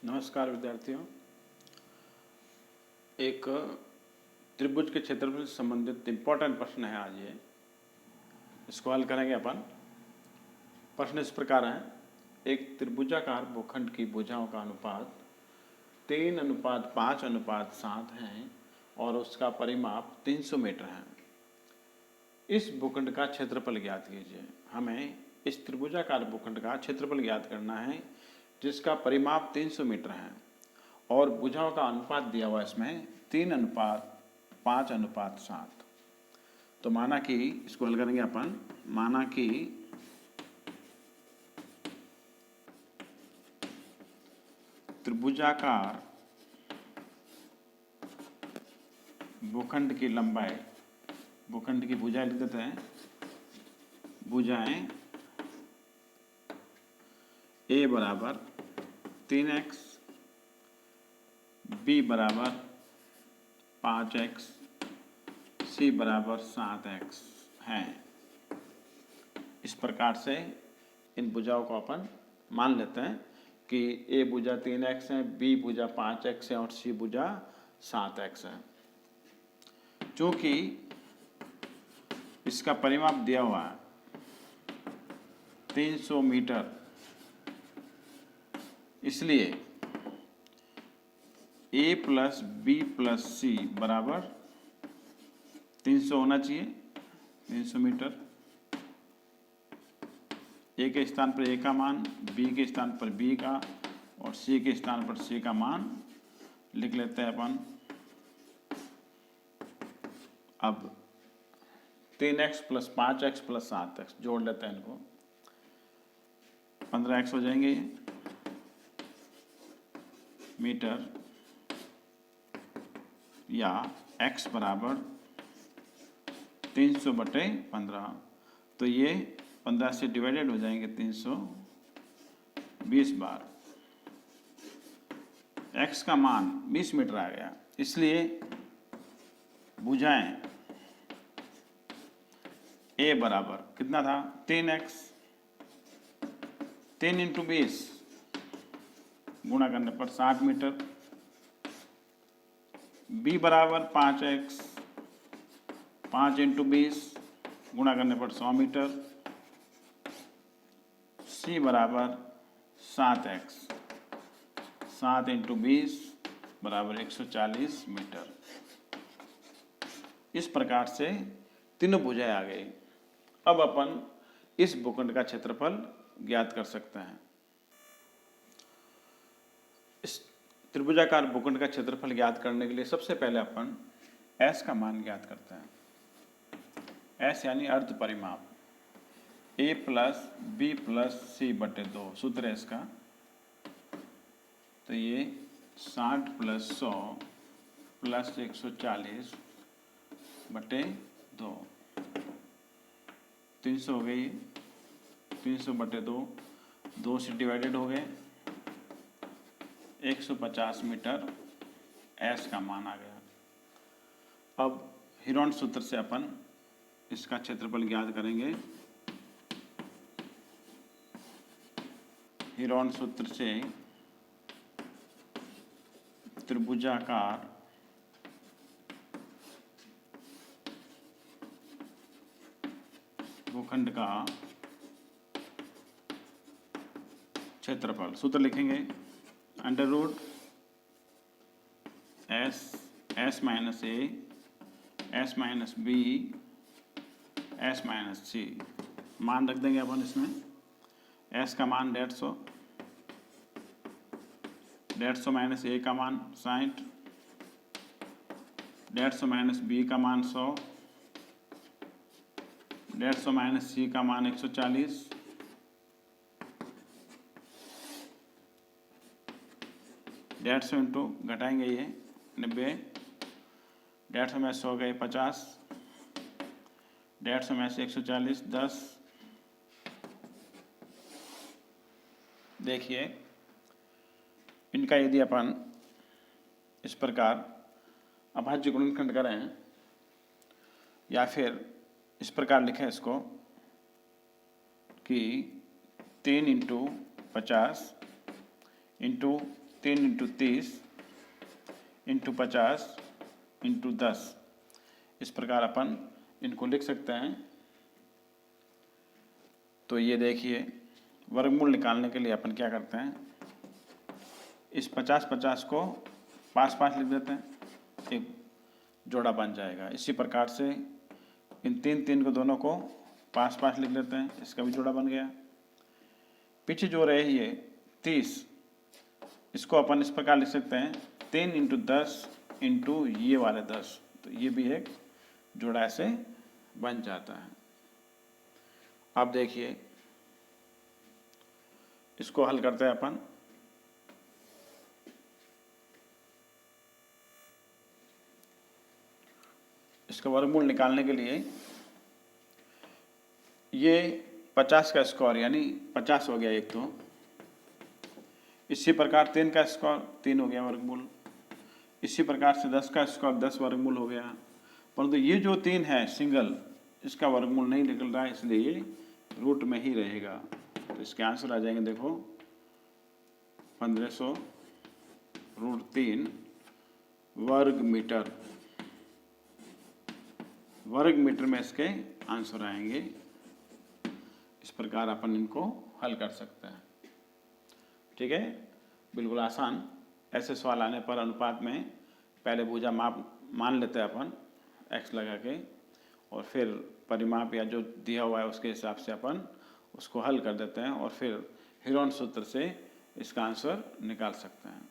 नमस्कार विद्यार्थियों। एक त्रिभुज के क्षेत्रफल से संबंधित इम्पोर्टेंट प्रश्न है आज ये। इसको हल करेंगे अपन। प्रश्न इस प्रकार है, एक त्रिभुजाकार भूखंड की भुजाओं का अनुपात 3:5:7 है और उसका परिमाप 300 मीटर है। इस भूखंड का क्षेत्रफल ज्ञात कीजिए। हमें इस त्रिभुजाकार भूखंड का क्षेत्रफल ज्ञात करना है जिसका परिमाप 300 मीटर है और भुजाओं का अनुपात दिया हुआ इसमें 3:5:7। तो माना कि इसको हल करेंगे अपन। माना कि त्रिभुजाकार भूखंड की लंबाई, भूखंड की भुजाएं लिख देते हैं। भुजाएं A बराबर 3x, B बराबर 5x, C बराबर 7x हैं। इस प्रकार से इन भुजाओं को अपन मान लेते हैं कि A भुजा 3x है, B भुजा 5x है और C भुजा 7x है। चूंकि इसका परिमाप दिया हुआ है 300 मीटर, इसलिए A plus B plus C बराबर 300 होना चाहिए। 300 मीटर। A के स्थान पर A का मान, B के स्थान पर B का और C के स्थान पर C का मान लिख लेते हैं अपन। अब 3x plus 5x plus 7x जोड़ लेते हैं इनको। 15x हो जाएंगे ये मीटर, या x बराबर 300/15। तो ये 15 से डिवाइडेड हो जाएंगे 320 बार। x का मान 20 मीटर आ गया, इसलिए भुजाएं A बराबर कितना था 3x, 3 × 20 गुणा करने पर 60 मीटर। B बराबर 5x, 5 × 20 गुणा करने पर 100 मीटर। C बराबर 7x, 7 × 20 बराबर 140 मीटर। इस प्रकार से तीनों भुजाएं आ गई। अब अपन इस भूखंड का क्षेत्रफल ज्ञात कर सकते हैं। इस त्रिभुजाकार भूखंड का क्षेत्रफल ज्ञात करने के लिए सबसे पहले अपन S का मान ज्ञात करते हैं। S यानी अर्ध परिमाप। A plus B plus C/2 सूत्र है इसका। तो ये 60 प्लस 100 प्लस 140/2 300 हो गई। 300/2 2 से डिवाइडेड हो गए, 150 मीटर S का मान आ गया। अब हीरोन सूत्र से अपन इसका क्षेत्रफल ज्ञात करेंगे। हीरोन सूत्र से त्रिभुजाकार भूखंड का क्षेत्रफल, सूत्र लिखेंगे √S S minus A S minus B S minus C। मान रख देंगे अपन इसमें। S का मान 150, 150 माइनस A का मान 60, 150 माइनस B का मान 100, 150 माइनस C का मान 140, 150 इंटू घटाएंगे ये 90, 150 में 100 गए 50, 150 में से 140 10। देखिए इनका यदि अपन इस प्रकार अभाज्य गुणनखंड करें या फिर इस प्रकार लिखें इसको कि 3 × 50 इंटू 3 इंटू 30 इंटू 50 इंटू 10। इस प्रकार अपन इनको लिख सकते हैं। तो ये देखिए, वर्गमूल निकालने के लिए अपन क्या करते हैं, इस 50-50 को 5-5 लिख देते हैं, एक जोड़ा बन जाएगा। इसी प्रकार से इन 3-3 को दोनों को 5-5 लिख लेते हैं, इसका भी जोड़ा बन गया। पीछे जो रहे ये 30, इसको अपन इस प्रकार लिख सकते हैं 3 इंटू 10 इंटू ये वाले 10, तो ये भी एक जोड़ा ऐसे बन जाता है। अब देखिए, इसको हल करते हैं अपन। इसका वर्गमूल निकालने के लिए ये 50 का स्क्वायर यानी 50 हो गया एक, तो इसी प्रकार 3 का स्क्वायर 3 हो गया वर्गमूल। इसी प्रकार से 10 का स्क्वायर 10 वर्गमूल हो गया। परंतु ये जो 3 है सिंगल, इसका वर्गमूल नहीं निकल रहा है, इसलिए ये रूट में ही रहेगा। तो इसके आंसर आ जाएंगे, देखो 1500 रूट 3 वर्ग मीटर। वर्ग मीटर में इसके आंसर आएंगे। इस प्रकार अपन इनको हल कर सकते हैं। ठीक है, बिल्कुल आसान। ऐसे सवाल आने पर अनुपात में पहले भुजा माप मान लेते हैं अपन x लगा के, और फिर परिमाप या जो दिया हुआ है उसके हिसाब से अपन उसको हल कर देते हैं, और फिर हेरोन सूत्र से इसका आंसर निकाल सकते हैं।